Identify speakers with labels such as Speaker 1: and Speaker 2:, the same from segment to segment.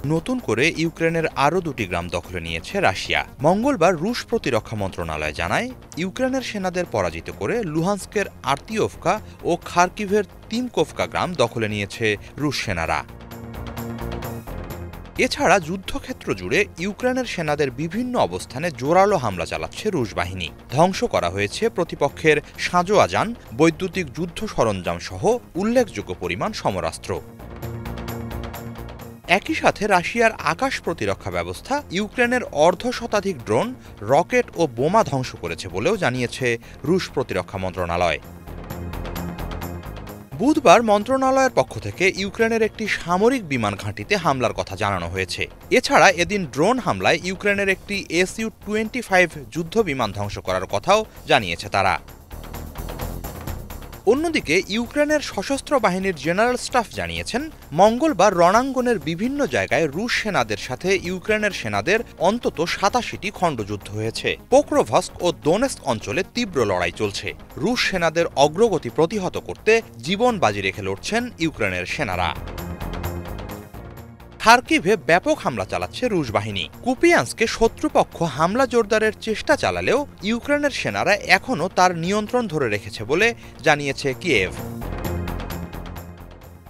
Speaker 1: নতুন করে ইউক্রেনের আরও দুটি গ্রাম দখলে নিয়েছে রাশিয়া। মঙ্গলবার রুশ প্রতিরক্ষা মন্ত্রণালয় জানায়, ইউক্রেনের সেনাদের পরাজিত করে লুহান্স্কের আর্তিওভকা ও খার্কিভের তিমকোভকা গ্রাম দখলে নিয়েছে রুশ সেনারা। এছাড়া যুদ্ধক্ষেত্র জুড়ে ইউক্রেনের সেনাদের বিভিন্ন অবস্থানে জোরালো হামলা চালাচ্ছে রুশ বাহিনী। ধ্বংস করা হয়েছে প্রতিপক্ষের সাঁজোয়াজান, বৈদ্যুতিক যুদ্ধ সরঞ্জাম সহ উল্লেখযোগ্য পরিমাণ সমরাস্ত্র। একই সাথে রাশিয়ার আকাশ প্রতিরক্ষা ব্যবস্থা ইউক্রেনের অর্ধশতাধিক ড্রোন, রকেট ও বোমা ধ্বংস করেছে বলেও জানিয়েছে রুশ প্রতিরক্ষা মন্ত্রণালয়। বুধবার মন্ত্রণালয়ের পক্ষ থেকে ইউক্রেনের একটি সামরিক বিমান ঘাঁটিতে হামলার কথা জানানো হয়েছে। এছাড়া এদিন ড্রোন হামলায় ইউক্রেনের একটি Su-25 যুদ্ধ বিমান ধ্বংস করার কথাও জানিয়েছে তারা। অন্যদিকে ইউক্রেনের সশস্ত্র বাহিনীর জেনারেল স্টাফ জানিয়েছেন, মঙ্গলবার রণাঙ্গনের বিভিন্ন জায়গায় রুশ সেনাদের সাথে ইউক্রেনের সেনাদের অন্তত ৮৭টি খণ্ডযুদ্ধ হয়েছে। পোক্রোভস্ক ও দোনেস্ক অঞ্চলে তীব্র লড়াই চলছে। রুশ সেনাদের অগ্রগতি প্রতিহত করতে জীবন বাজি রেখে লড়ছেন ইউক্রেনের সেনারা। খার্কিভে ব্যাপক হামলা চালাচ্ছে রুশ বাহিনী। কুপিয়ান্সকে শত্রুপক্ষ হামলা জোরদারের চেষ্টা চালালেও ইউক্রেনের সেনারা এখনও তার নিয়ন্ত্রণ ধরে রেখেছে বলে জানিয়েছে কিয়েভ।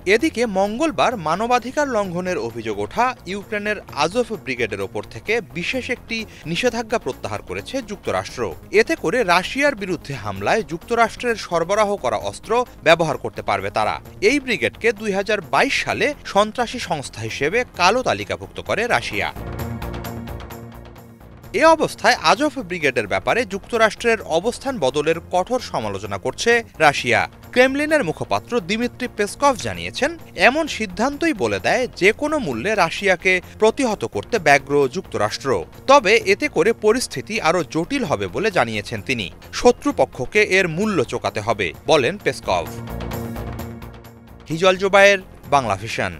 Speaker 1: এদিকে মঙ্গলবার মানবাধিকার লঙ্ঘনের অভিযোগ ওঠা ইউক্রেনের আজভ ব্রিগেডের ওপর থেকে বিশেষ একটি নিষেধাজ্ঞা প্রত্যাহার করেছে যুক্তরাষ্ট্র। এতে করে রাশিয়ার বিরুদ্ধে হামলায় যুক্তরাষ্ট্রের সরবরাহ করা অস্ত্র ব্যবহার করতে পারবে তারা। এই ব্রিগেডকে ২০২২ সালে সন্ত্রাসী সংস্থা হিসেবে কালো তালিকাভুক্ত করে রাশিয়া। এ অবস্থায় আজভ ব্রিগেডের ব্যাপারে যুক্তরাষ্ট্রের অবস্থান বদলের কঠোর সমালোচনা করছে রাশিয়া। ক্রেমলিনের মুখপাত্র দিমিত্রি পেসকভ জানিয়েছেন, এমন সিদ্ধান্তই বলে দেয় যে কোনো মূল্যে রাশিয়াকে প্রতিহত করতে ব্যগ্র যুক্তরাষ্ট্র। তবে এতে করে পরিস্থিতি আরও জটিল হবে বলে জানিয়েছেন তিনি। শত্রুপক্ষকে এর মূল্য চোকাতে হবে, বলেন পেসকভ। হিজল জোবায়ের, বাংলা ভিশন।